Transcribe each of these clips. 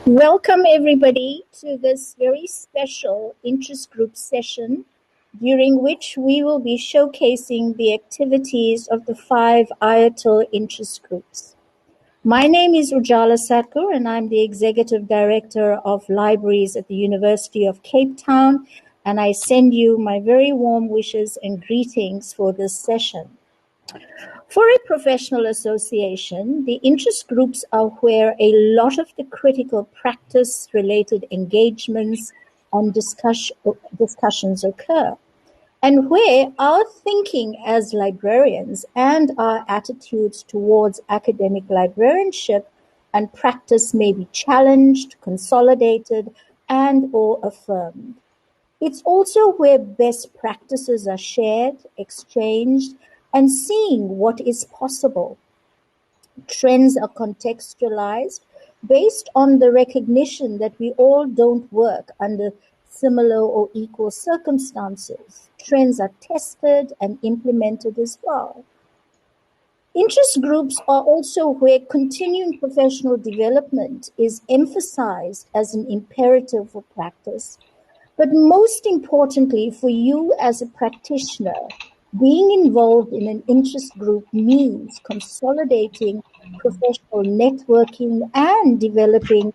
Welcome everybody to this very special interest group session during which we will be showcasing the activities of the 5 IATUL interest groups. My name is Ujala Satkur and I'm the Executive Director of Libraries at the University of Cape Town, and I send you my very warm wishes and greetings for this session. For a professional association, the interest groups are where a lot of the critical practice-related engagements and discussions occur, and where our thinking as librarians and our attitudes towards academic librarianship and practice may be challenged, consolidated, and/or affirmed. It's also where best practices are shared, exchanged, and seeing what is possible. Trends are contextualized based on the recognition that we all don't work under similar or equal circumstances. Trends are tested and implemented as well. Interest groups are also where continuing professional development is emphasized as an imperative for practice. But most importantly, for you as a practitioner, being involved in an interest group means consolidating professional networking and developing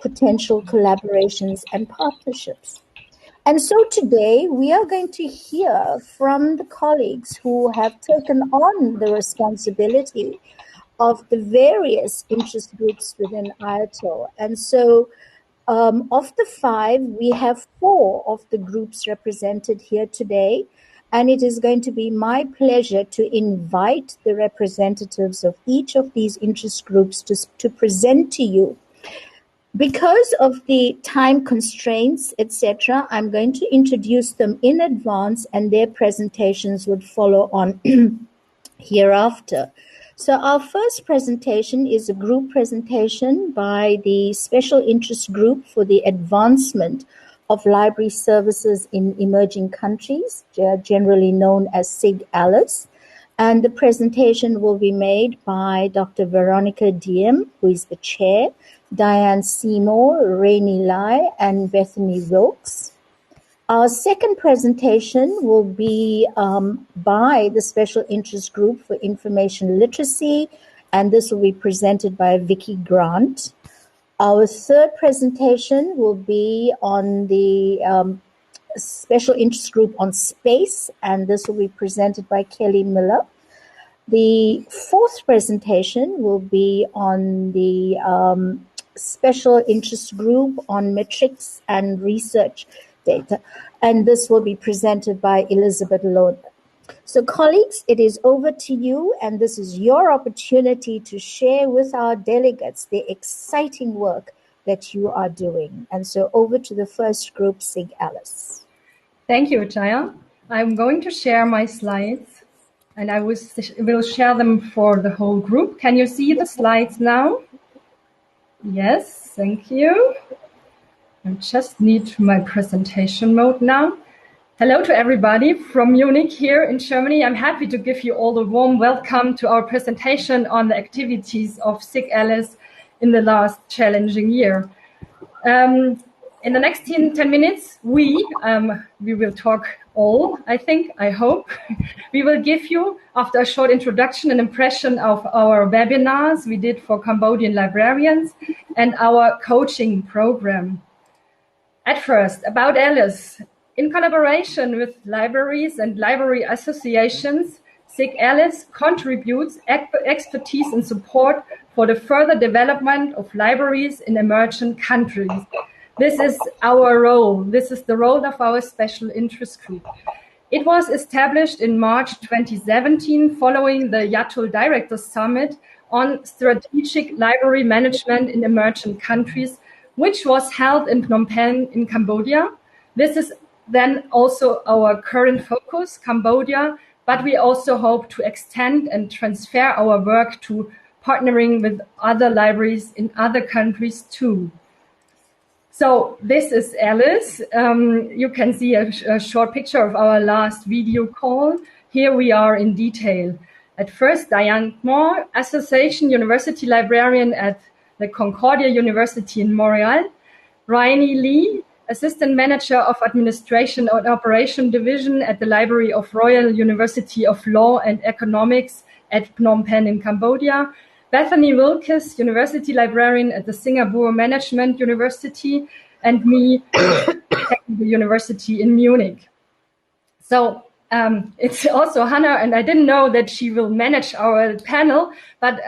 potential collaborations and partnerships. And so today we are going to hear from the colleagues who have taken on the responsibility of the various interest groups within IATUL. And so of the 5, we have 4 of the groups represented here today, and it is going to be my pleasure to invite the representatives of each of these interest groups to present to you. Because of the time constraints, etc., I'm going to introduce them in advance, and their presentations would follow on hereafter. So our first presentation is a group presentation by the Special Interest Group for the Advancement of Library Services in Emerging Countries, generally known as SIG Alice. And the presentation will be made by Dr. Veronika Diem, who is the chair, Diane Seymour, Rainey Lai, and Bethany Wilkes. Our second presentation will be by the Special Interest Group for Information Literacy, and this will be presented by Vicki Grant. Our third presentation will be on the Special Interest Group on Space, and this will be presented by Kelly Miller. The fourth presentation will be on the Special Interest Group on Metrics and Research Data, and this will be presented by Elisabeth Lohner. So colleagues, it is over to you, and this is your opportunity to share with our delegates the exciting work that you are doing. And so over to the first group, SIG Alice. Thank you, Jaya. I'm going to share my slides, and I will share them for the whole group. Can you see the slides now? Yes, thank you. I just need my presentation mode now. Hello to everybody from Munich here in Germany. I'm happy to give you all the warm welcome to our presentation on the activities of SIG Alice in the last challenging year. In the next 10 minutes, we will talk all, I hope. We will give you, after a short introduction, an impression of our webinars we did for Cambodian librarians and our coaching program. At first, about Alice. In collaboration with libraries and library associations, SIG Alice contributes expertise and support for the further development of libraries in emerging countries. This is our role. This is the role of our special interest group. It was established in March 2017 following the IATUL Directors Summit on Strategic Library Management in Emerging Countries, which was held in Phnom Penh in Cambodia. This is then also our current focus, Cambodia, but we also hope to extend and transfer our work to partnering with other libraries in other countries too. So this is Alice. You can see a short picture of our last video call. Here we are in detail. At first, Diane Moore, Association University Librarian at the Concordia University in Montreal. Rainy Lee, Assistant Manager of Administration and Operation Division at the Library of Royal University of Law and Economics at Phnom Penh in Cambodia. Bethany Wilkes, University Librarian at the Singapore Management University, and me, Technical University in Munich. So it's also Hannah, and I didn't know that she will manage our panel, but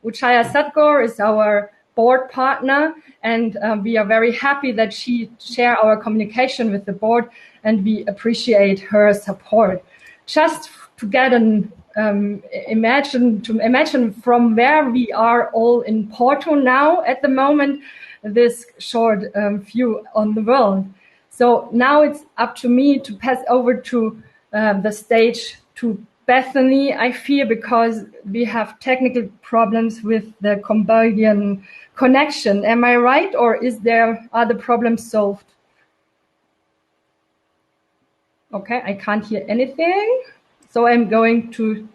Uchaya Sadgor is our board partner, and we are very happy that she share our communication with the board, and we appreciate her support. Just to get an imagine from where we are all in Porto now at the moment, this short view on the world. So now it's up to me to pass over to the stage to Bethany, I fear, because we have technical problems with the Cambodian connection. Am I right, or are the problems solved? Okay, I can't hear anything. So I'm going to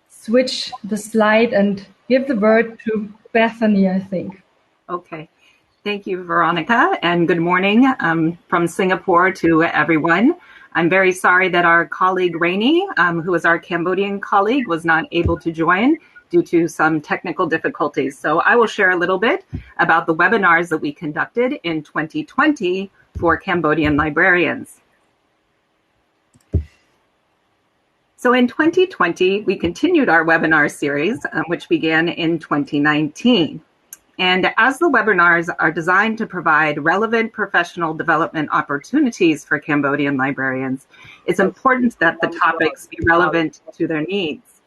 switch the slide and give the word to Bethany, I think. Okay. Thank you, Veronica, and good morning from Singapore to everyone. I'm very sorry that our colleague Rainy, who is our Cambodian colleague, was not able to join due to some technical difficulties. So I will share a little bit about the webinars that we conducted in 2020 for Cambodian librarians. So in 2020, we continued our webinar series, which began in 2019. And as the webinars are designed to provide relevant professional development opportunities for Cambodian librarians, it's important that the topics be relevant to their needs.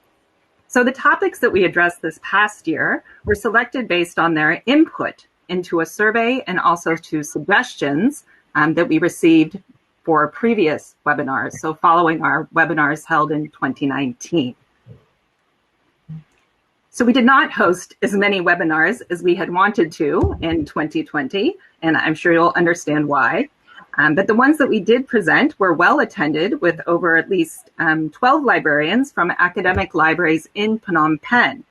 So the topics that we addressed this past year were selected based on their input into a survey and also to suggestions that we received for previous webinars, so following our webinars held in 2019. So we did not host as many webinars as we had wanted to in 2020, and I'm sure you'll understand why. But the ones that we did present were well attended, with over at least 12 librarians from academic libraries in Phnom Penh.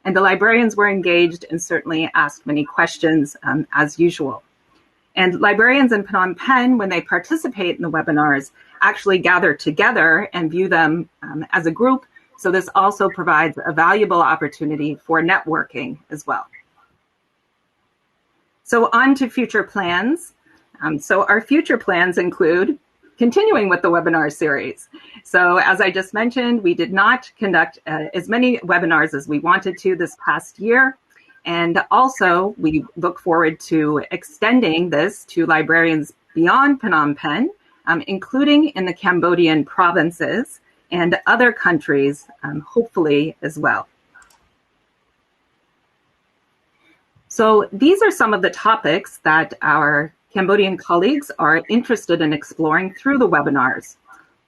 And the librarians were engaged and certainly asked many questions as usual. And librarians in Phnom Penh, when they participate in the webinars, actually gather together and view them as a group. So this also provides a valuable opportunity for networking as well. So on to future plans. So our future plans include continuing with the webinar series. So as I just mentioned, we did not conduct as many webinars as we wanted to this past year. And also we look forward to extending this to librarians beyond Phnom Penh, including in the Cambodian provinces and other countries, hopefully as well. So these are some of the topics that our Cambodian colleagues are interested in exploring through the webinars.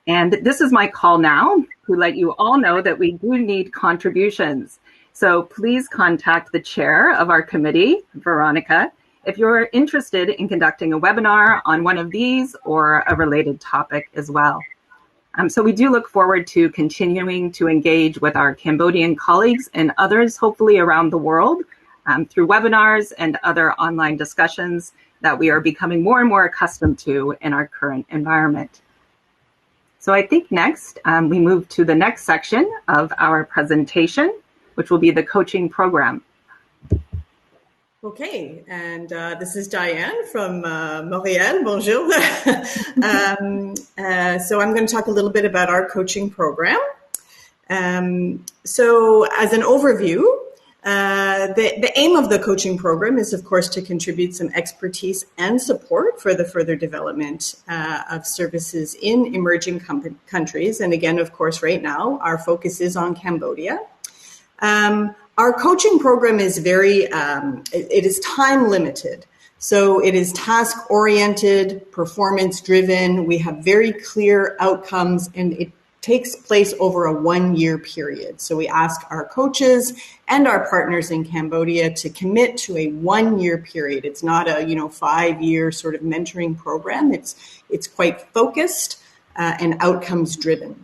And this is my call now to let you all know that we do need contributions. So please contact the chair of our committee, Veronika, if you're interested in conducting a webinar on one of these or a related topic as well. So we do look forward to continuing to engage with our Cambodian colleagues and others, hopefully around the world, through webinars and other online discussions that we are becoming more and more accustomed to in our current environment. So I think next, we move to the next section of our presentation, which will be the coaching program. Okay, and this is Diane from Montreal. Bonjour. So I'm going to talk a little bit about our coaching program. So as an overview, the aim of the coaching program is, of course, to contribute some expertise and support for the further development of services in emerging countries. And again, of course, right now, our focus is on Cambodia. Our coaching program is it is time limited. So it is task oriented, performance driven. We have very clear outcomes, and it takes place over a 1-year period. So we ask our coaches and our partners in Cambodia to commit to a 1-year period. It's not a 5-year sort of mentoring program. It's quite focused and outcomes driven.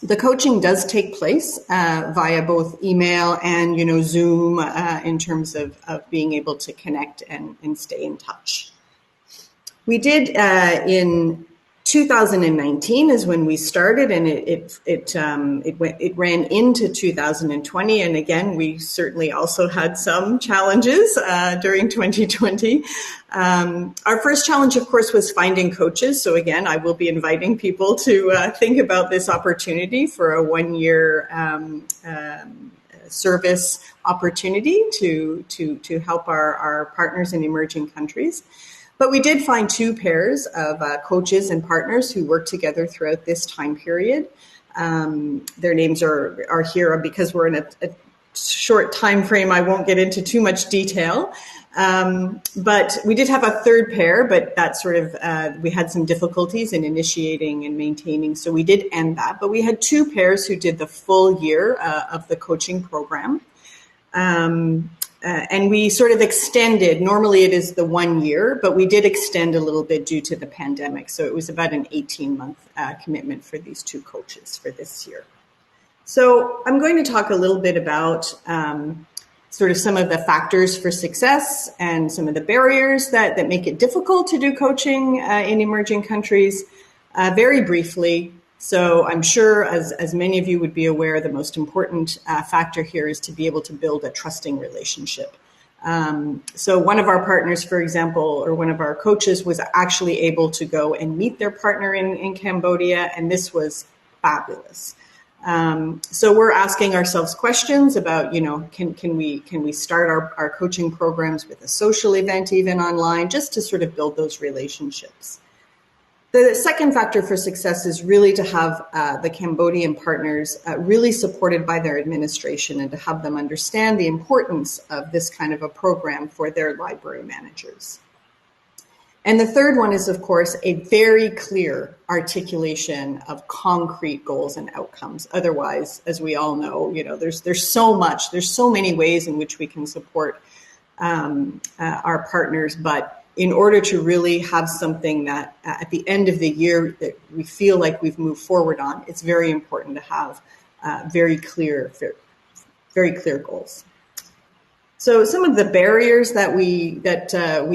The coaching does take place via both email and, Zoom in terms of being able to connect and stay in touch. We did in 2019 is when we started, and it ran into 2020. And again, we certainly also had some challenges during 2020. Our first challenge, of course, was finding coaches. So again, I will be inviting people to think about this opportunity for a one-year service opportunity to help our partners in emerging countries. But we did find 2 pairs of coaches and partners who worked together throughout this time period. Their names are here because we're in a short time frame. I won't get into too much detail. But we did have a 3rd pair, but that sort of, we had some difficulties in initiating and maintaining. So we did end that. But we had 2 pairs who did the full year of the coaching program. And we sort of extended, normally it is the 1 year, but we did extend a little bit due to the pandemic. So it was about an 18-month commitment for these 2 coaches for this year. So I'm going to talk a little bit about sort of some of the factors for success and some of the barriers that make it difficult to do coaching in emerging countries, very briefly. So I'm sure, as many of you would be aware, the most important factor here is to be able to build a trusting relationship. So one of our partners, for example, or one of our coaches was actually able to go and meet their partner in Cambodia, and this was fabulous. So we're asking ourselves questions about, can we start our coaching programs with a social event, even online, just to sort of build those relationships. The second factor for success is really to have the Cambodian partners really supported by their administration and to have them understand the importance of this kind of a program for their library managers. And the third one is, of course, a very clear articulation of concrete goals and outcomes. Otherwise, as we all know, there's so much, there's so many ways in which we can support our partners, but in order to really have something that at the end of the year that we feel like we've moved forward on, it's very important to have very clear goals. So some of the barriers that we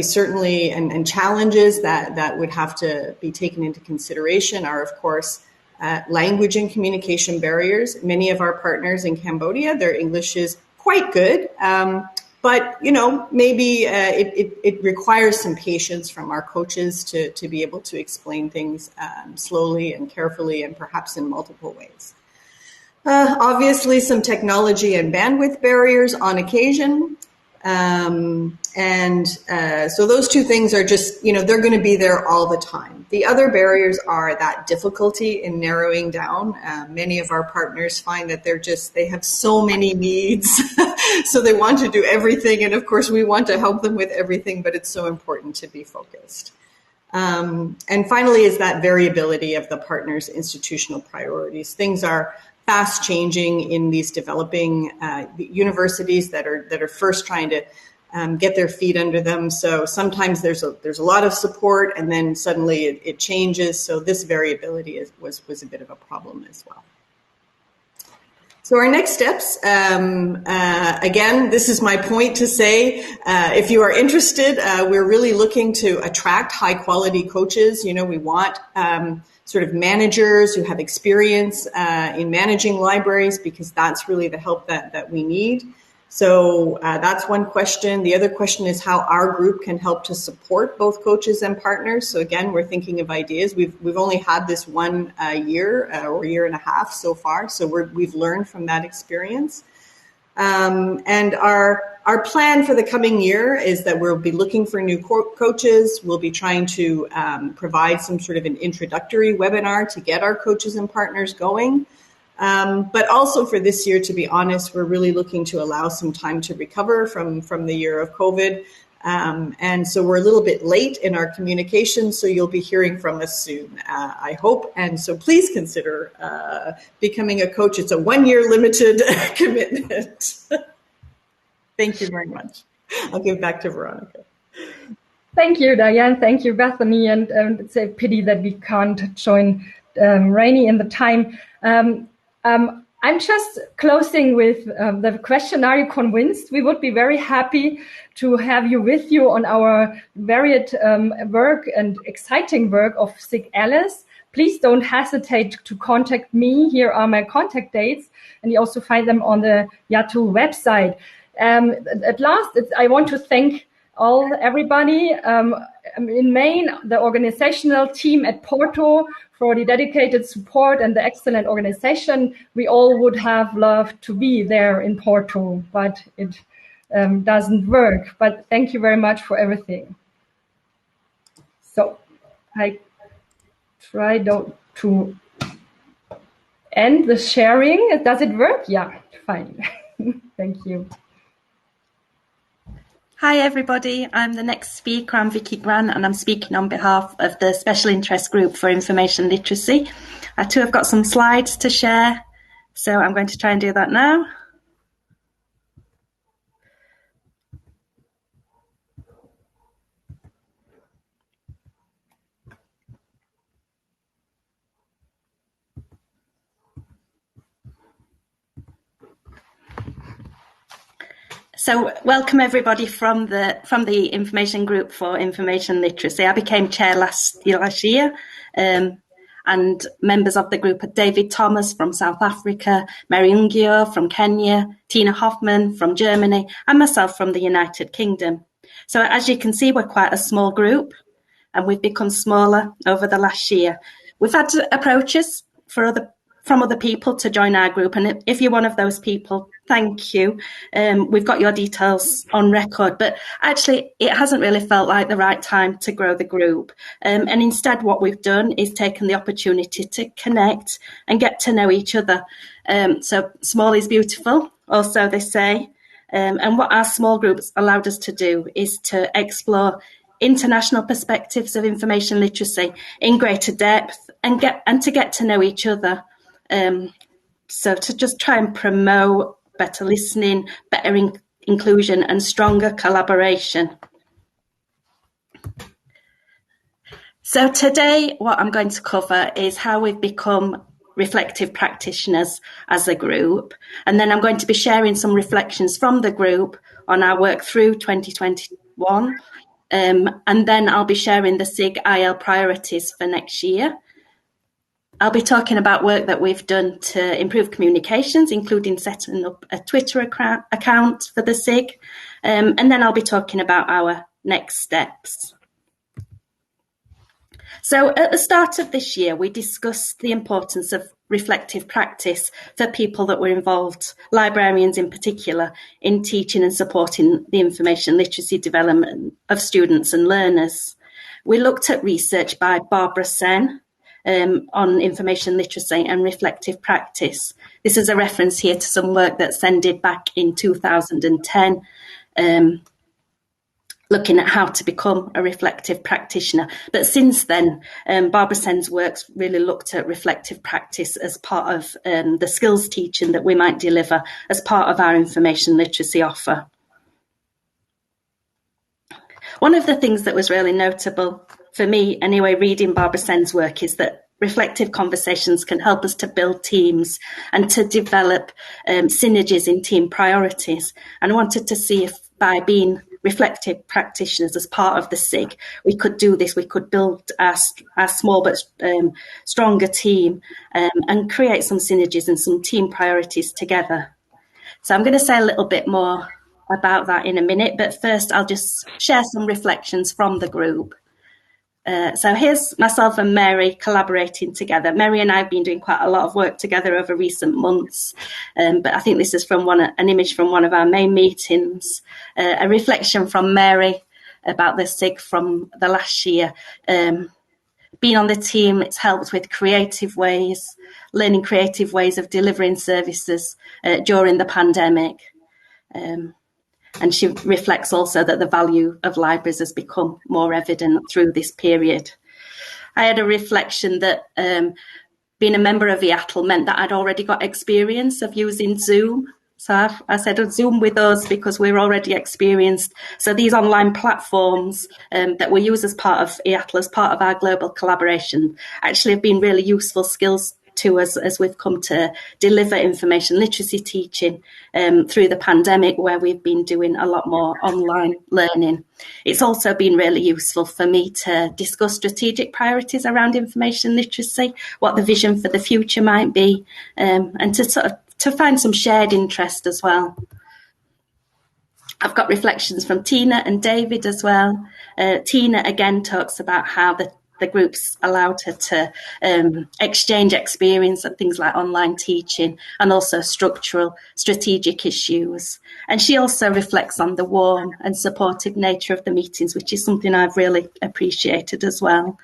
certainly and challenges that would have to be taken into consideration are, of course, language and communication barriers. Many of our partners in Cambodia, their English is quite good. But, maybe it requires some patience from our coaches to be able to explain things slowly and carefully and perhaps in multiple ways. Obviously, some technology and bandwidth barriers on occasion. So those 2 things are just, they're going to be there all the time. The other barriers are that difficulty in narrowing down. Many of our partners find that they have so many needs. So they want to do everything. And of course, we want to help them with everything, but it's so important to be focused. And finally is that variability of the partners' institutional priorities. Things are fast changing in these developing universities that are first trying to get their feet under them. So sometimes there's a lot of support, and then suddenly it changes. So this variability was a bit of a problem as well. So our next steps, again, this is my point to say, if you are interested, we're really looking to attract high quality coaches. We want sort of managers who have experience in managing libraries, because that's really the help that we need. So that's one question. The other question is how our group can help to support both coaches and partners. So again, we're thinking of ideas. We've only had this 1 year or year and a half so far. So we've learned from that experience. And our plan for the coming year is that we'll be looking for new coaches. We'll be trying to provide some sort of an introductory webinar to get our coaches and partners going. But also for this year, to be honest, we're really looking to allow some time to recover from the year of COVID. And so we're a little bit late in our communication, so you'll be hearing from us soon, I hope. And so please consider becoming a coach. It's a 1-year limited commitment. Thank you very much. I'll give back to Veronika. Thank you, Diane. Thank you, Bethany. And it's a pity that we can't join Rainy in the time. I'm just closing with the question, are you convinced? We would be very happy to have you with you on our varied work and exciting work of SIG Alice. Please don't hesitate to contact me. Here are my contact dates, and you also find them on the IATUL website. At last, I want to thank everybody in Maine, the organizational team at Porto, for the dedicated support and the excellent organization. We all would have loved to be there in Porto, but it doesn't work. But thank you very much for everything. So I try to end the sharing. Does it work? Yeah, fine. Thank you. Hi everybody, I'm the next speaker. I'm Vicki Grant and I'm speaking on behalf of the Special Interest Group for Information Literacy. I too have got some slides to share, so I'm going to try and do that now. So welcome everybody from the Information Group for Information Literacy. I became chair last year, and members of the group are David Thomas from South Africa, Mary Ungio from Kenya, Tina Hoffman from Germany, and myself from the United Kingdom. So as you can see, we're quite a small group, and we've become smaller over the last year. We've had approaches from other people to join our group, and if you're one of those people, thank you. We've got your details on record, but actually it hasn't really felt like the right time to grow the group. And instead what we've done is taken the opportunity to connect and get to know each other. So small is beautiful, also they say. And what our small groups allowed us to do is to explore international perspectives of information literacy in greater depth and to get to know each other. So to just try and promote better listening, better inclusion and stronger collaboration. So today what I'm going to cover is how we've become reflective practitioners as a group, and then I'm going to be sharing some reflections from the group on our work through 2021, and then I'll be sharing the SIG IL priorities for next year. I'll be talking about work that we've done to improve communications, including setting up a Twitter account for the SIG, and then I'll be talking about our next steps. So at the start of this year, we discussed the importance of reflective practice for people that were involved, librarians in particular, in teaching and supporting the information literacy development of students and learners. We looked at research by Barbara Sen, on information literacy and reflective practice. This is a reference here to some work that Sen did back in 2010, looking at how to become a reflective practitioner. But since then, Barbara Sen's works really looked at reflective practice as part of the skills teaching that we might deliver as part of our information literacy offer. One of the things that was really notable for me, anyway, reading Barbara Sen's work is that reflective conversations can help us to build teams and to develop synergies in team priorities. And I wanted to see if by being reflective practitioners as part of the SIG, we could do this, we could build our small but stronger team and create some synergies and some team priorities together. So I'm going to say a little bit more about that in a minute, but first I'll just share some reflections from the group. So here's myself and Mary collaborating together. Mary and I have been doing quite a lot of work together over recent months, but I think this is from an image from one of our main meetings, a reflection from Mary about the SIG from the last year. Being on the team, it's helped with learning creative ways of delivering services during the pandemic. And she reflects also that the value of libraries has become more evident through this period. I had a reflection that being a member of IATUL meant that I'd already got experience of using Zoom. So I said, Zoom with us because we're already experienced. So these online platforms that we use as part of IATUL, as part of our global collaboration, actually have been really useful skills to us as we've come to deliver information literacy teaching through the pandemic, where we've been doing a lot more online learning. It's also been really useful for me to discuss strategic priorities around information literacy, what the vision for the future might be, and to find some shared interest as well. I've got reflections from Tina and David as well. Tina again talks about how the groups allowed her to exchange experience of things like online teaching and also strategic issues. And she also reflects on the warm and supportive nature of the meetings, which is something I've really appreciated as well.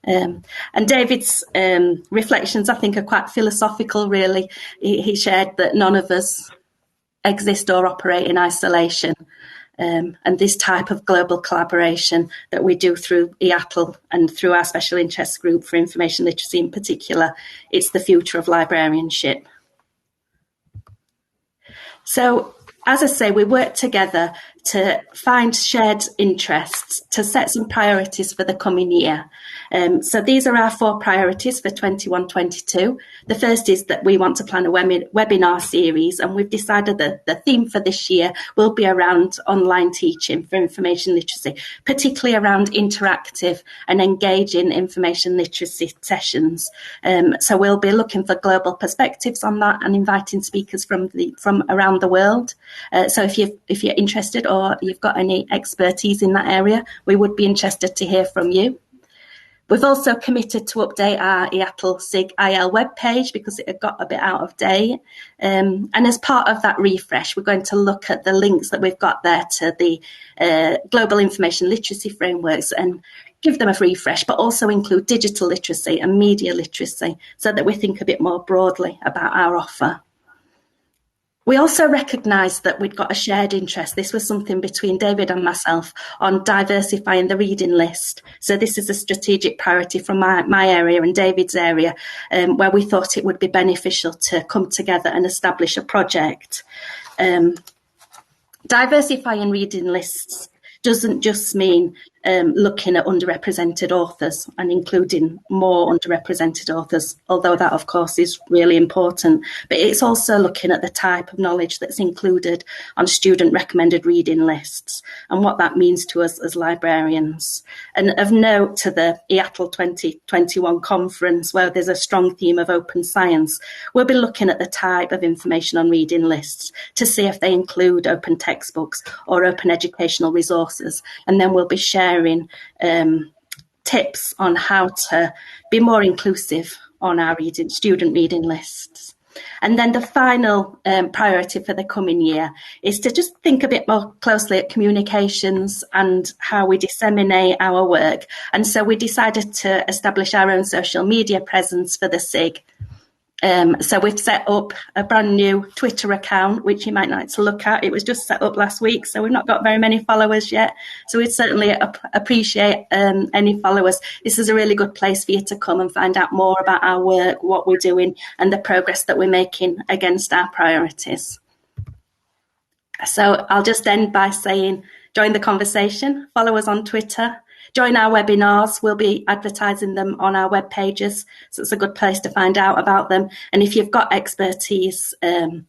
And David's reflections, I think, are quite philosophical, really. He shared that none of us exist or operate in isolation. And this type of global collaboration that we do through IATUL and through our special interest group for information literacy in particular, it's the future of librarianship. So, as I say, we work together to find shared interests, to set some priorities for the coming year. So these are our 4 priorities for 21-22. The first is that we want to plan a webinar series, and we've decided that the theme for this year will be around online teaching for information literacy, particularly around interactive and engaging information literacy sessions. So we'll be looking for global perspectives on that and inviting speakers from around the world. So if you're interested or you've got any expertise in that area, we would be interested to hear from you. We've also committed to update our IATUL SIG IL webpage because it had got a bit out of date. And as part of that refresh, we're going to look at the links that we've got there to the global information literacy frameworks and give them a refresh, but also include digital literacy and media literacy so that we think a bit more broadly about our offer. We also recognised that we'd got a shared interest. This was something between David and myself on diversifying the reading list. So this is a strategic priority from my area and David's area, where we thought it would be beneficial to come together and establish a project. Diversifying reading lists doesn't just mean looking at underrepresented authors and including more underrepresented authors, although that, of course, is really important. But it's also looking at the type of knowledge that's included on student recommended reading lists and what that means to us as librarians. And of note to the IATUL 2021 conference, where there's a strong theme of open science, we'll be looking at the type of information on reading lists to see if they include open textbooks or open educational resources. And then we'll be sharing tips on how to be more inclusive on our student reading lists. And then the final priority for the coming year is to just think a bit more closely at communications and how we disseminate our work. And so we decided to establish our own social media presence for the SIG. So we've set up a brand new Twitter account, which you might like to look at. It was just set up last week, so we've not got very many followers yet. So we'd certainly appreciate any followers. This is a really good place for you to come and find out more about our work, what we're doing, and the progress that we're making against our priorities. So I'll just end by saying, join the conversation, follow us on Twitter. Join our webinars. We'll be advertising them on our web pages, so it's a good place to find out about them. And if you've got expertise in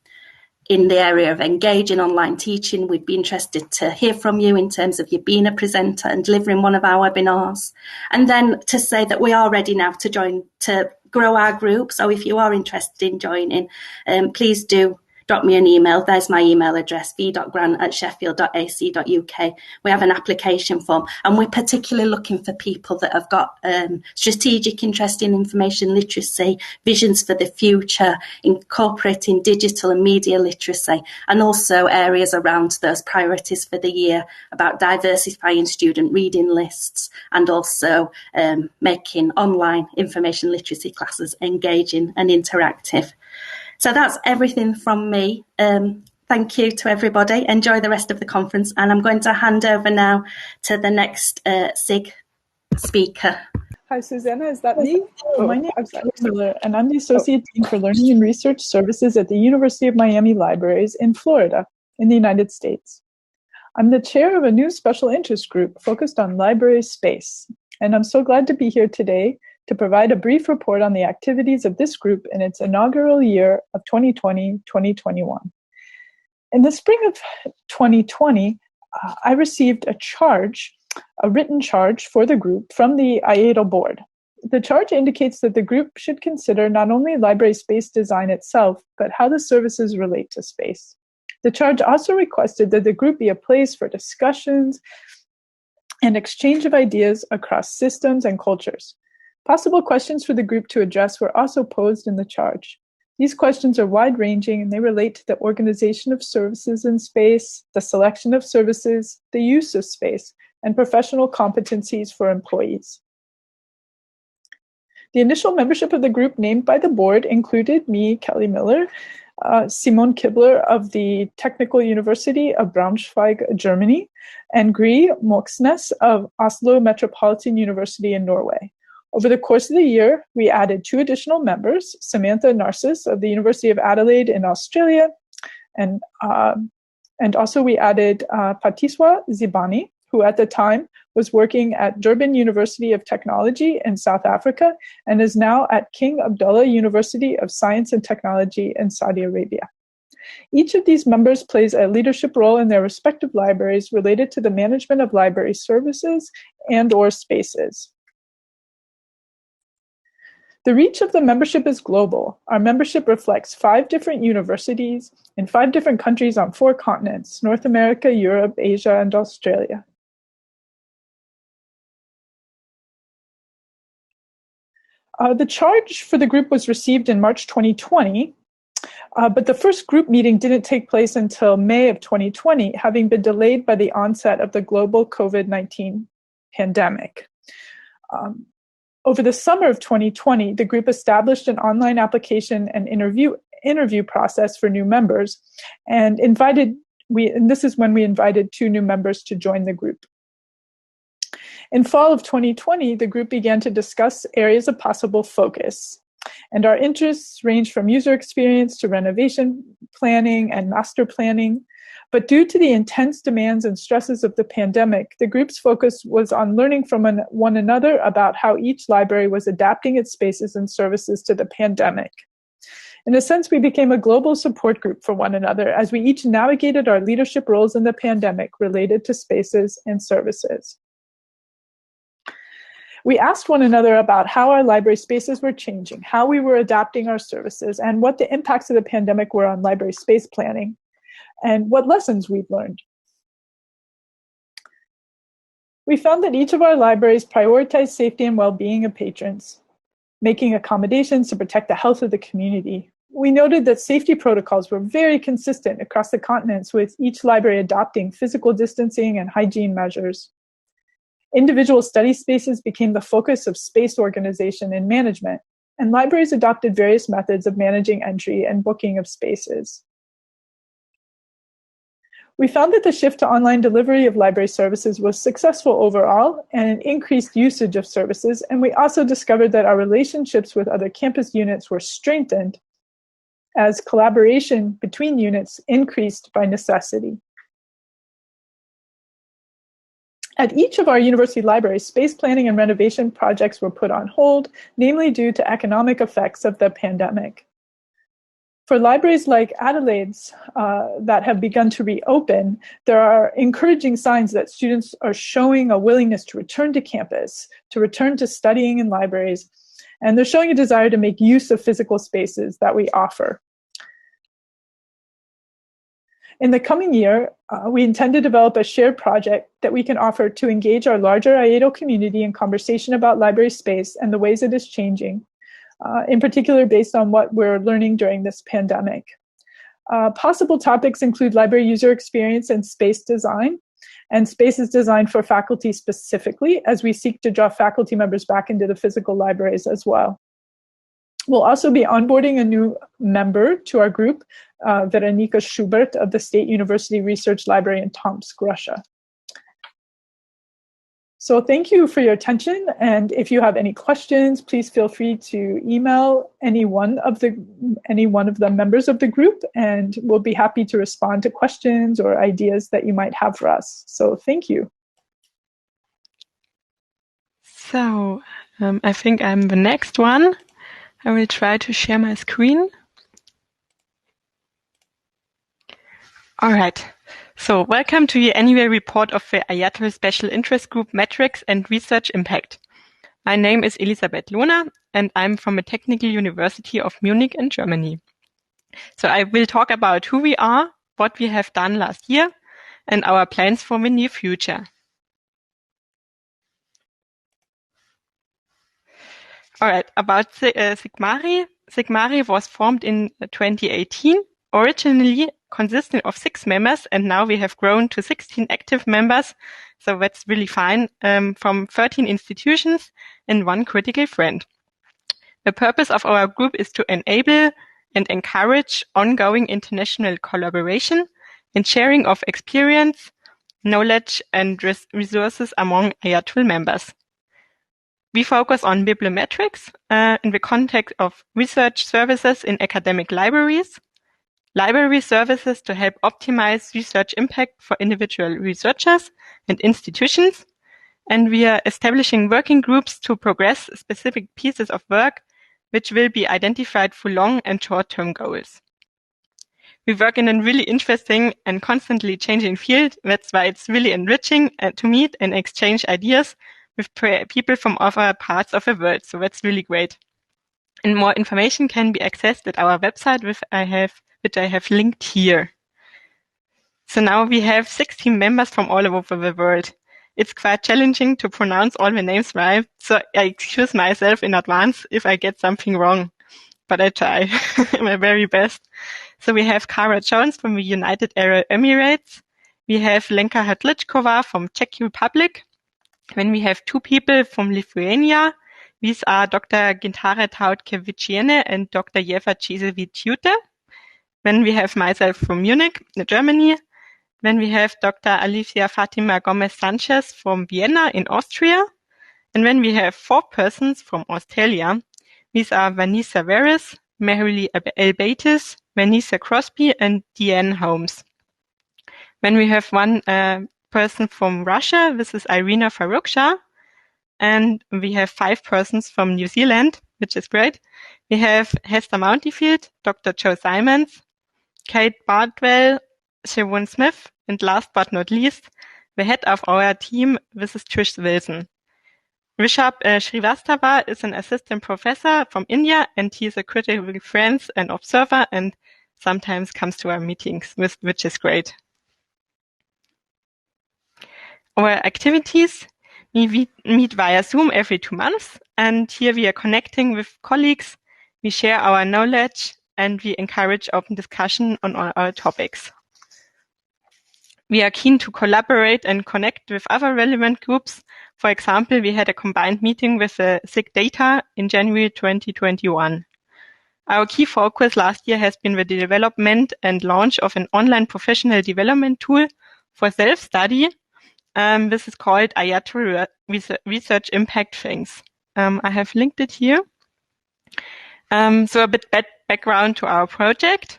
the area of engaging online teaching, we'd be interested to hear from you in terms of you being a presenter and delivering one of our webinars. And then to say that we are ready now to grow our group. So if you are interested in joining, please do drop me an email. There's my email address, v.grant@sheffield.ac.uk. We have an application form, and we're particularly looking for people that have got strategic interest in information literacy, visions for the future, incorporating digital and media literacy, and also areas around those priorities for the year about diversifying student reading lists and also making online information literacy classes engaging and interactive. So that's everything from me. Thank you to everybody. Enjoy the rest of the conference. And I'm going to hand over now to the next SIG speaker. Hi, Susanna. Is that me? My name is Alex Miller, and I'm the Associate Dean for Learning and Research Services at the University of Miami Libraries in Florida, in the United States. I'm the chair of a new special interest group focused on library space. And I'm so glad to be here today to provide a brief report on the activities of this group in its inaugural year of 2020-2021. In the spring of 2020, I received a written charge for the group from the IATUL board. The charge indicates that the group should consider not only library space design itself, but how the services relate to space. The charge also requested that the group be a place for discussions and exchange of ideas across systems and cultures. Possible questions for the group to address were also posed in the charge. These questions are wide-ranging and they relate to the organization of services in space, the selection of services, the use of space, and professional competencies for employees. The initial membership of the group named by the board included me, Kelly Miller, Simone Kibler of the Technical University of Braunschweig, Germany, and Gry Moxnes of Oslo Metropolitan University in Norway. Over the course of the year, we added 2 additional members, Samantha Narcis of the University of Adelaide in Australia, and also we added Patiswa Zibani, who at the time was working at Durban University of Technology in South Africa and is now at King Abdullah University of Science and Technology in Saudi Arabia. Each of these members plays a leadership role in their respective libraries related to the management of library services and/or spaces. The reach of the membership is global. Our membership reflects 5 different universities in 5 different countries on 4 continents: North America, Europe, Asia, and Australia. The charge for the group was received in March 2020, but the first group meeting didn't take place until May of 2020, having been delayed by the onset of the global COVID-19 pandemic. Over the summer of 2020, the group established an online application and interview process for new members, and this is when we invited 2 new members to join the group. In fall of 2020, the group began to discuss areas of possible focus, and our interests range from user experience to renovation planning and master planning. But due to the intense demands and stresses of the pandemic, the group's focus was on learning from one another about how each library was adapting its spaces and services to the pandemic. In a sense, we became a global support group for one another as we each navigated our leadership roles in the pandemic related to spaces and services. We asked one another about how our library spaces were changing, how we were adapting our services, and what the impacts of the pandemic were on library space planning, and what lessons we've learned. We found that each of our libraries prioritized safety and well-being of patrons, making accommodations to protect the health of the community. We noted that safety protocols were very consistent across the continents, with each library adopting physical distancing and hygiene measures. Individual study spaces became the focus of space organization and management, and libraries adopted various methods of managing entry and booking of spaces. We found that the shift to online delivery of library services was successful overall and an increased usage of services, and we also discovered that our relationships with other campus units were strengthened as collaboration between units increased by necessity. At each of our university libraries, space planning and renovation projects were put on hold, namely due to economic effects of the pandemic. For libraries like Adelaide's that have begun to reopen, there are encouraging signs that students are showing a willingness to return to campus, to return to studying in libraries, and they're showing a desire to make use of physical spaces that we offer. In the coming year, we intend to develop a shared project that we can offer to engage our larger IATUL community in conversation about library space and the ways it is changing, in particular based on what we're learning during this pandemic. Possible topics include library user experience and space design, and spaces designed for faculty specifically, as we seek to draw faculty members back into the physical libraries as well. We'll also be onboarding a new member to our group, Veronika Schubert of the State University Research Library in Tomsk, Russia. So thank you for your attention, and if you have any questions, please feel free to email any one of the members of the group, and we'll be happy to respond to questions or ideas that you might have for us. So thank you. So I think I'm the next one. I will try to share my screen. All right. So welcome to the annual report of the IATUL Special Interest Group Metrics and Research Impact. My name is Elisabeth Lohner, and I'm from the Technical University of Munich in Germany. So I will talk about who we are, what we have done last year, and our plans for the near future. All right, about SIG MaRI. SIG MaRI was formed in 2018, originally consisting of 6 members, and now we have grown to 16 active members. So that's really fine, from 13 institutions and 1 critical friend. The purpose of our group is to enable and encourage ongoing international collaboration and sharing of experience, knowledge, and resources among IATUL members. We focus on bibliometrics in the context of research services in academic libraries, library services to help optimize research impact for individual researchers and institutions, and we are establishing working groups to progress specific pieces of work which will be identified for long and short-term goals. We work in a really interesting and constantly changing field. That's why it's really enriching to meet and exchange ideas with people from other parts of the world. So that's really great. And more information can be accessed at our website, which I have linked here. So now we have 16 members from all over the world. It's quite challenging to pronounce all the names right, so I excuse myself in advance if I get something wrong, but I try my very best. So we have Kara Jones from the United Arab Emirates. We have Lenka Hadličková from Czech Republic. Then we have 2 people from Lithuania. These are Dr. Gintare Tautke-Viciene and Dr. Jeva Cisevic-Jute. Then we have myself from Munich, Germany. Then we have Dr. Alicia Fatima Gomez-Sanchez from Vienna in Austria. And then we have 4 persons from Australia. These are Vanessa Veres, Merrily Elbaitis, Vanessa Crosby, and Deanne Holmes. Then we have 1 person from Russia. This is Irina Faruksha. And we have 5 persons from New Zealand, which is great. We have Hester Mountyfield, Dr. Joe Simons, Kate Bardwell, Siobhan Smith, and last but not least, the head of our team, this is Trish Wilson. Rishabh Srivastava is an assistant professor from India, and he is a critical friend and observer and sometimes comes to our meetings, which is great. Our activities, we meet via Zoom every 2 months, and here we are connecting with colleagues, we share our knowledge, and we encourage open discussion on all our topics. We are keen to collaborate and connect with other relevant groups. For example, we had a combined meeting with SIG Data in January 2021. Our key focus last year has been the development and launch of an online professional development tool for self-study. This is called IATUL Research Impact Things. I have linked it here. So a bit background to our project.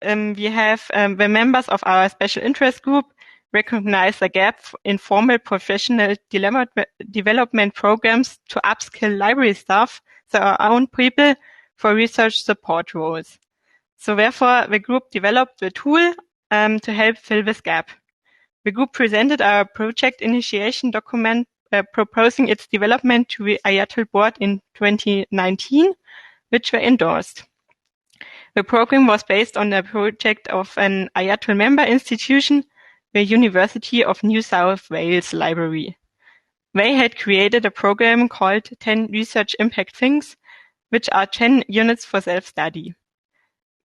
We have the members of our special interest group recognize a gap in formal professional development programs to upskill library staff, so our own people, for research support roles. So therefore, the group developed the tool to help fill this gap. The group presented our project initiation document proposing its development to the IATUL board in 2019, which were endorsed. The program was based on a project of an IATUL member institution, the University of New South Wales Library. They had created a program called 10 Research Impact Things, which are 10 units for self-study.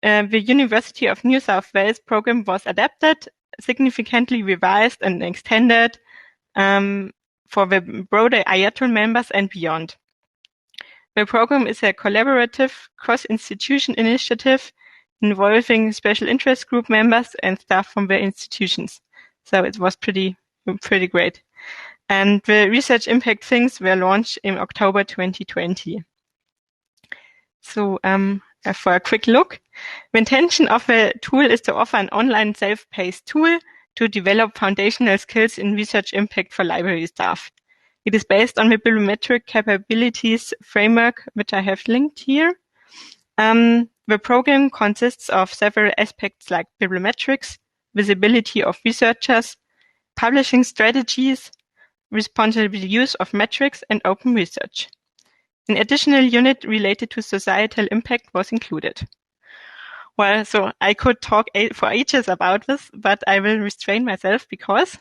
The University of New South Wales program was adapted, significantly revised and extended for the broader IATUL members and beyond. The program is a collaborative cross-institution initiative involving special interest group members and staff from the institutions. So it was pretty great. And the research impact things were launched in October 2020. So for a quick look, the intention of the tool is to offer an online self-paced tool to develop foundational skills in research impact for library staff. It is based on the bibliometric capabilities framework, which I have linked here. The program consists of several aspects like bibliometrics, visibility of researchers, publishing strategies, responsible use of metrics, and open research. An additional unit related to societal impact was included. Well, so I could talk for ages about this, but I will restrain myself because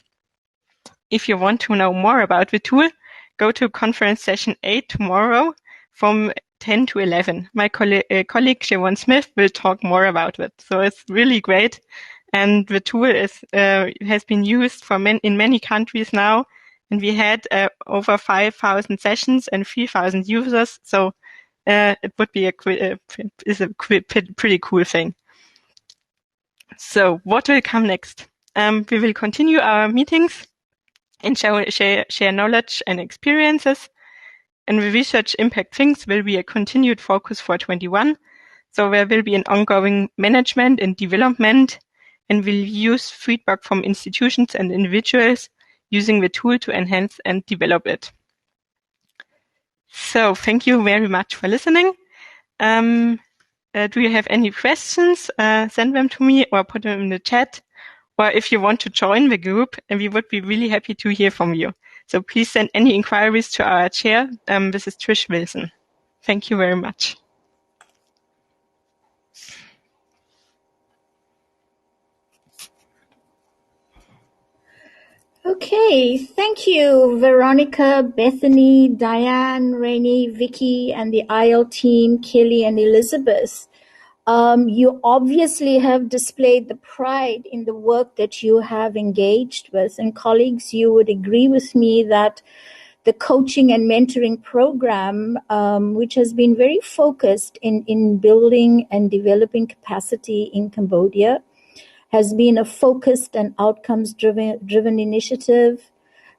if you want to know more about the tool, go to conference session 8 tomorrow from 10 to 11. My colleague Siobhan Smith will talk more about it. So it's really great. And the tool has been used in many countries now. And we had over 5,000 sessions and 3,000 users. So it would be a pretty cool thing. So what will come next? We will continue our meetings and share knowledge and experiences. And the research impact things will be a continued focus for 21. So there will be an ongoing management and development, and we'll use feedback from institutions and individuals using the tool to enhance and develop it. So thank you very much for listening. Do you have any questions? Send them to me or put them in the chat. Or if you want to join the group, and we would be really happy to hear from you. So please send any inquiries to our chair. This is Trish Wilson. Thank you very much. Okay, thank you, Veronika, Bethany, Diane, Rainey, Vicky, and the IL team, Kelly and Elisabeth. You obviously have displayed the pride in the work that you have engaged with. And colleagues, you would agree with me that the coaching and mentoring program, which has been very focused in building and developing capacity in Cambodia, has been a focused and outcomes-driven initiative.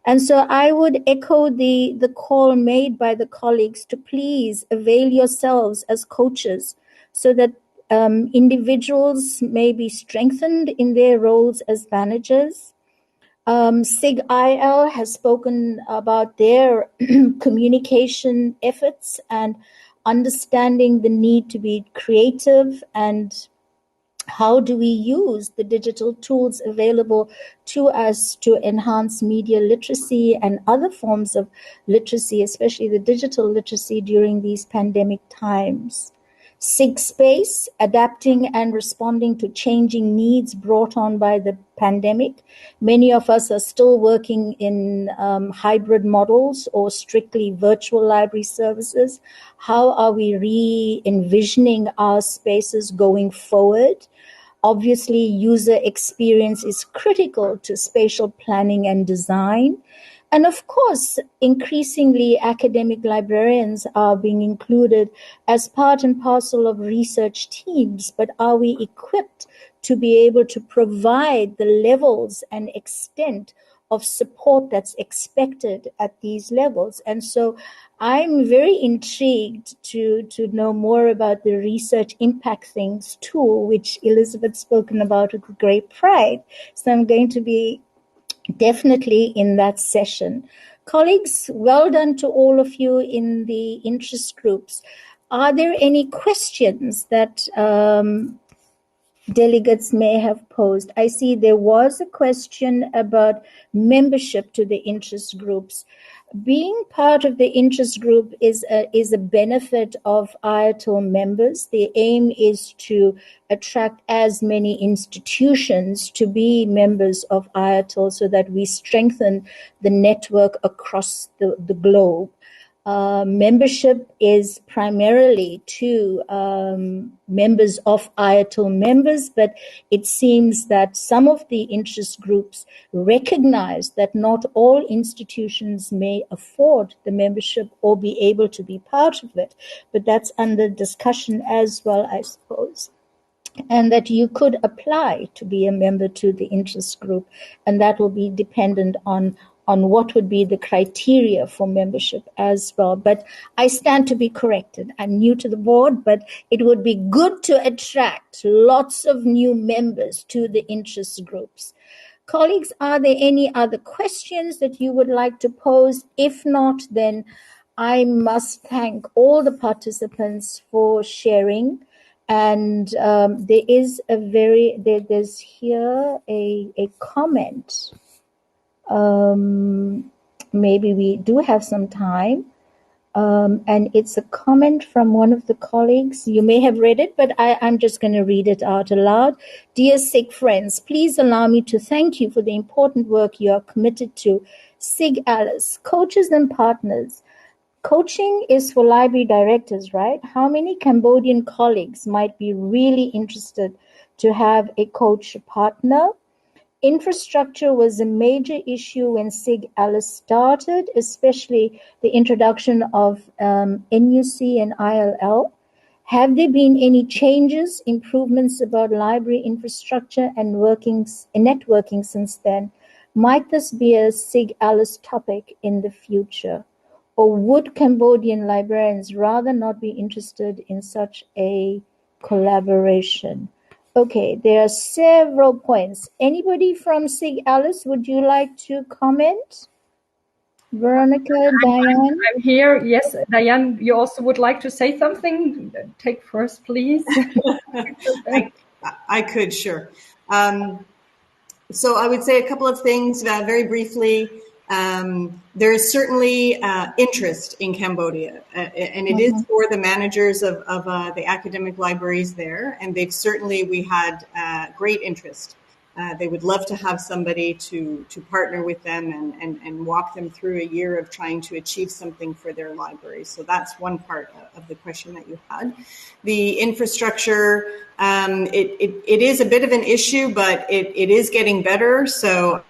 And so I would echo the call made by the colleagues to please avail yourselves as coaches so that individuals may be strengthened in their roles as managers. SIG IL has spoken about their communication efforts and understanding the need to be creative and how do we use the digital tools available to us to enhance media literacy and other forms of literacy, especially the digital literacy during these pandemic times. SIG Space, adapting and responding to changing needs brought on by the pandemic. Many of us are still working in hybrid models or strictly virtual library services. How are we re-envisioning our spaces going forward? Obviously, user experience is critical to spatial planning and design. And of course, increasingly, academic librarians are being included as part and parcel of research teams, but are we equipped to be able to provide the levels and extent of support that's expected at these levels? And so I'm very intrigued to know more about the research impact things tool, which Elisabeth spoken about with great pride. So I'm going to be definitely in that session. Colleagues, well done to all of you in the interest groups. Are there any questions that delegates may have posed? I see there was a question about membership to the interest groups. Being part of the interest group is a benefit of IATUL members. The aim is to attract as many institutions to be members of IATUL so that we strengthen the network across the globe. Membership is primarily to members of IATUL members, but it seems that some of the interest groups recognize that not all institutions may afford the membership or be able to be part of it, but that's under discussion as well, I suppose. And that you could apply to be a member to the interest group, and that will be dependent on what would be the criteria for membership as well. But I stand to be corrected. I'm new to the board, but it would be good to attract lots of new members to the interest groups. Colleagues, are there any other questions that you would like to pose? If not, then I must thank all the participants for sharing. And there's here a comment. Maybe we do have some time. And it's a comment from one of the colleagues. You may have read it, but I'm just going to read it out aloud. Dear SIG friends, please allow me to thank you for the important work you are committed to. SIG Alice, coaches and partners. Coaching is for library directors, right? How many Cambodian colleagues might be really interested to have a coach partner? Infrastructure was a major issue when SIG Alice started, especially the introduction of NUC and ILL. Have there been any changes, improvements about library infrastructure and networking since then? Might this be a SIG Alice topic in the future? Or would Cambodian librarians rather not be interested in such a collaboration? Okay, there are several points. Anybody from SIG Alice, would you like to comment? Veronika, Diane? I'm here. Yes, Diane, you also would like to say something? Take first, please. I could, sure. So I would say a couple of things very briefly. There is certainly interest in Cambodia, and it is for the managers of the academic libraries there, and we had great interest. They would love to have somebody to partner with them and walk them through a year of trying to achieve something for their libraries. So that's one part of the question that you had. The infrastructure, it is a bit of an issue, but it is getting better. So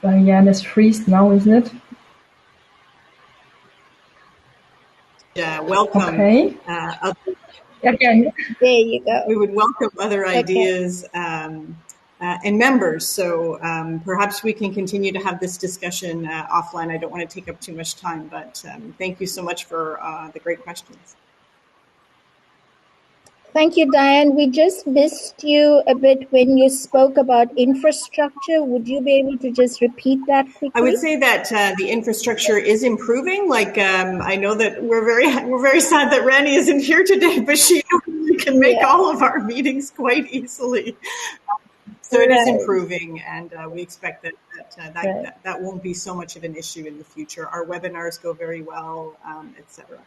Diane is freezed now, isn't it? Yeah, welcome. Okay. Again. There you go. We would welcome other ideas and members. So perhaps we can continue to have this discussion offline. I don't want to take up too much time, but thank you so much for the great questions. Thank you, Diane. We just missed you a bit when you spoke about infrastructure. Would you be able to just repeat that quickly? I would say that the infrastructure is improving. Like I know that we're very sad that Rani isn't here today, but she can make all of our meetings quite easily. So it is improving, and we expect that won't be so much of an issue in the future. Our webinars go very well, etc.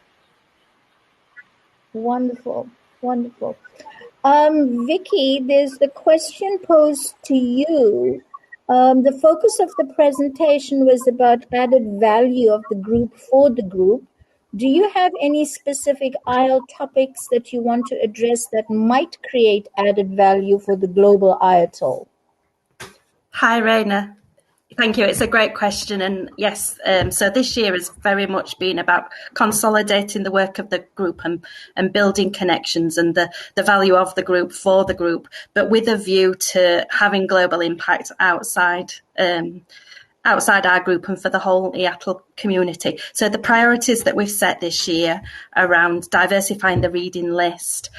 Wonderful. Wonderful. Vicki, there's the question posed to you. The focus of the presentation was about added value of the group for the group. Do you have any specific IL topics that you want to address that might create added value for the global IATUL? Hi, Raina. Thank you. It's a great question. And yes, so this year has very much been about consolidating the work of the group and building connections and the value of the group for the group, but with a view to having global impact outside our group and for the whole IATUL community. So the priorities that we've set this year around diversifying the reading list,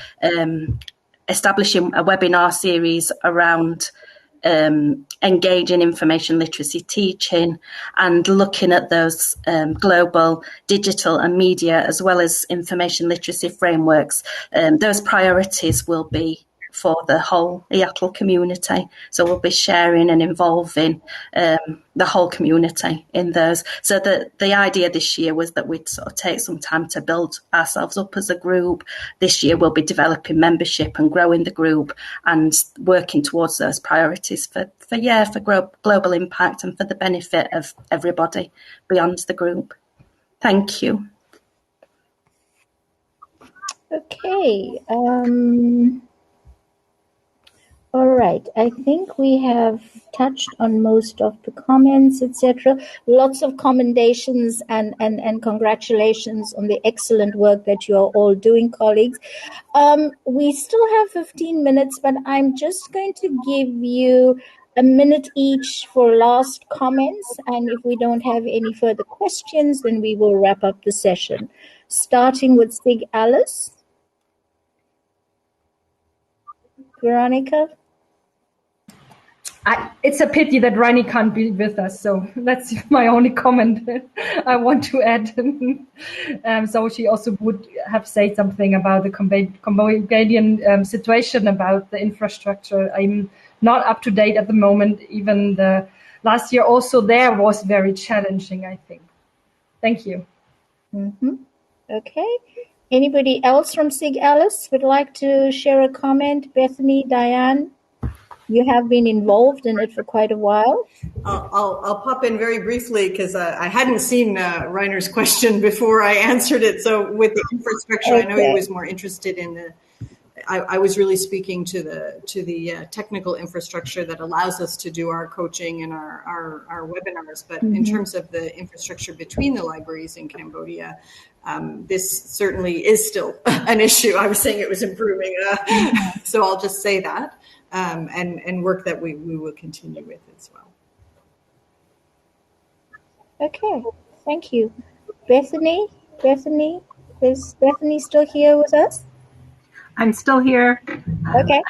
establishing a webinar series around engage in information literacy teaching and looking at those global digital and media as well as information literacy frameworks. Those priorities will be for the whole IATUL community. So we'll be sharing and involving the whole community in those. So the idea this year was that we'd sort of take some time to build ourselves up as a group. This year we'll be developing membership and growing the group and working towards those priorities for global impact and for the benefit of everybody beyond the group. Thank you. Okay. All right, I think we have touched on most of the comments, etc. Lots of commendations and congratulations on the excellent work that you are all doing, colleagues. We still have 15 minutes, but I'm just going to give you a minute each for last comments. And if we don't have any further questions, then we will wrap up the session. starting with SIG Alice. Veronika? It's a pity that Rainy can't be with us, so that's my only comment I want to add. So she also would have said something about the Cambodian situation, about the infrastructure. I'm not up to date at the moment. Even the last year also there was very challenging, I think. Thank you. Mm-hmm. Okay. Anybody else from SIG Alice would like to share a comment? Bethany, Diane? You have been involved in it for quite a while. I'll pop in very briefly because I hadn't seen Reiner's question before I answered it. So with the infrastructure, okay. I know he was more interested in the. I was really speaking to the technical infrastructure that allows us to do our coaching and our webinars. But in terms of the infrastructure between the libraries in Cambodia, this certainly is still an issue. I was saying it was improving, so I'll just say that. And work that we will continue with as well. Okay, thank you. Bethany, is Bethany still here with us? I'm still here. Okay.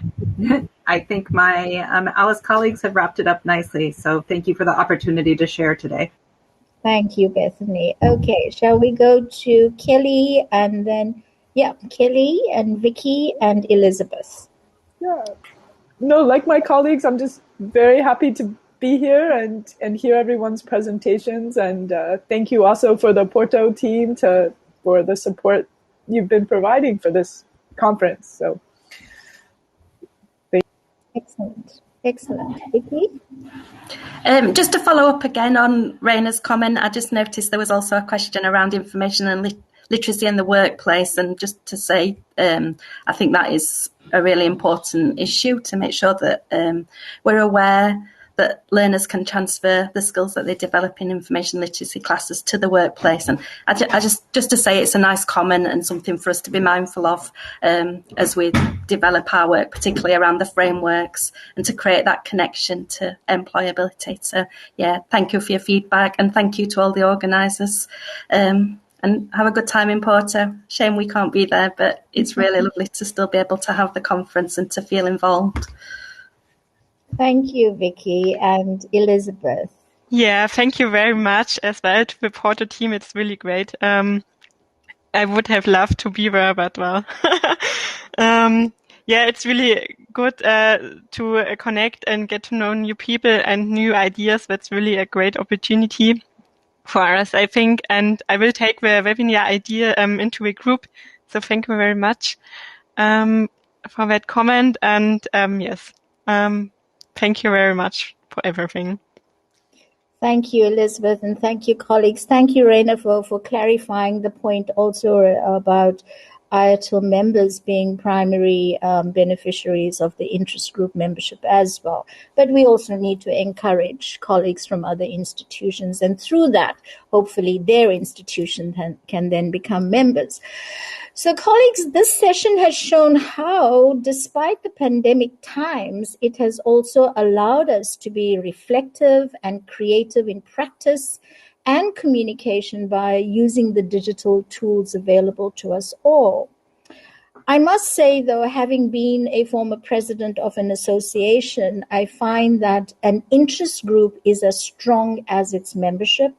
I think my Alice colleagues have wrapped it up nicely, so thank you for the opportunity to share today. Thank you, Bethany. Okay, shall we go to Kelly and then, Kelly and Vicky and Elisabeth. Yeah. No, like my colleagues, I'm just very happy to be here and hear everyone's presentations. And thank you also for the Porto team for the support you've been providing for this conference. So, Excellent. Vicky? Just to follow up again on Rainer's comment, I just noticed there was also a question around information and literacy in the workplace, and just to say, I think that is a really important issue to make sure that we're aware that learners can transfer the skills that they develop in information literacy classes to the workplace. And I just to say it's a nice comment and something for us to be mindful of as we develop our work, particularly around the frameworks, and to create that connection to employability. So, thank you for your feedback, and thank you to all the organisers. And have a good time in Porto. Shame we can't be there, but it's really lovely to still be able to have the conference and to feel involved. Thank you, Vicky and Elisabeth. Yeah, thank you very much as well to the Porto team. It's really great. I would have loved to be there, but well. It's really good to connect and get to know new people and new ideas. That's really a great opportunity for us, I think. And I will take the webinar idea into a group. So thank you very much for that comment. And thank you very much for everything. Thank you, Elisabeth, and thank you, colleagues. Thank you, Rainer, for clarifying the point also about IATUL members being primary beneficiaries of the interest group membership as well. But we also need to encourage colleagues from other institutions, and through that, hopefully their institution can then become members. So, colleagues, this session has shown how, despite the pandemic times, it has also allowed us to be reflective and creative in practice and communication by using the digital tools available to us all. I must say, though, having been a former president of an association, I find that an interest group is as strong as its membership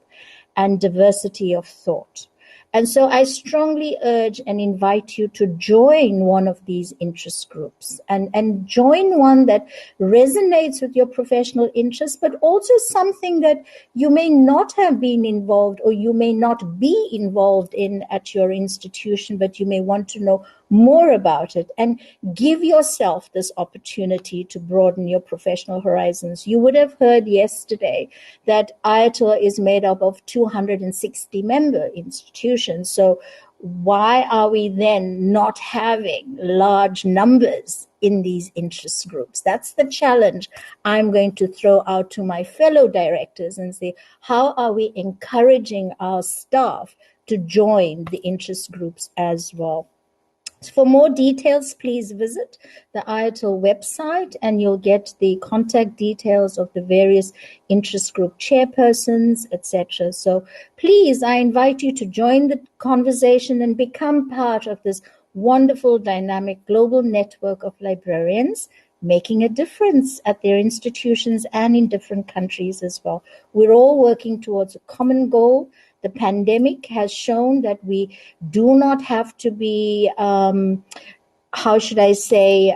and diversity of thought. And so I strongly urge and invite you to join one of these interest groups and join one that resonates with your professional interests, but also something that you may not have been involved or you may not be involved in at your institution, but you may want to know more about it, and give yourself this opportunity to broaden your professional horizons. You would have heard yesterday that IATUL is made up of 260 member institutions. So why are we then not having large numbers in these interest groups? That's the challenge I'm going to throw out to my fellow directors and say, how are we encouraging our staff to join the interest groups as well? For more details, please visit the IATUL website and you'll get the contact details of the various interest group chairpersons, etc. So please, I invite you to join the conversation and become part of this wonderful, dynamic global network of librarians making a difference at their institutions and in different countries as well. We're all working towards a common goal. The pandemic has shown that we do not have to be, how should I say,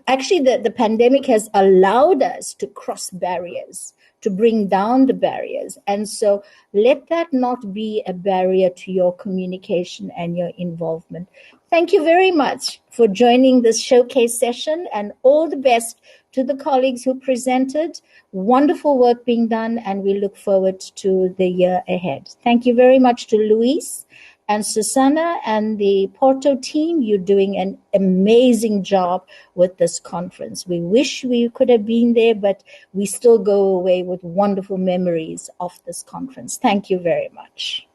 actually the pandemic has allowed us to cross barriers, to bring down the barriers. And so let that not be a barrier to your communication and your involvement. Thank you very much for joining this showcase session, and all the best to the colleagues who presented. Wonderful work being done, and we look forward to the year ahead. Thank you very much to Luis and Susanna and the Porto team. You're doing an amazing job with this conference. We wish we could have been there, but we still go away with wonderful memories of this conference. Thank you very much.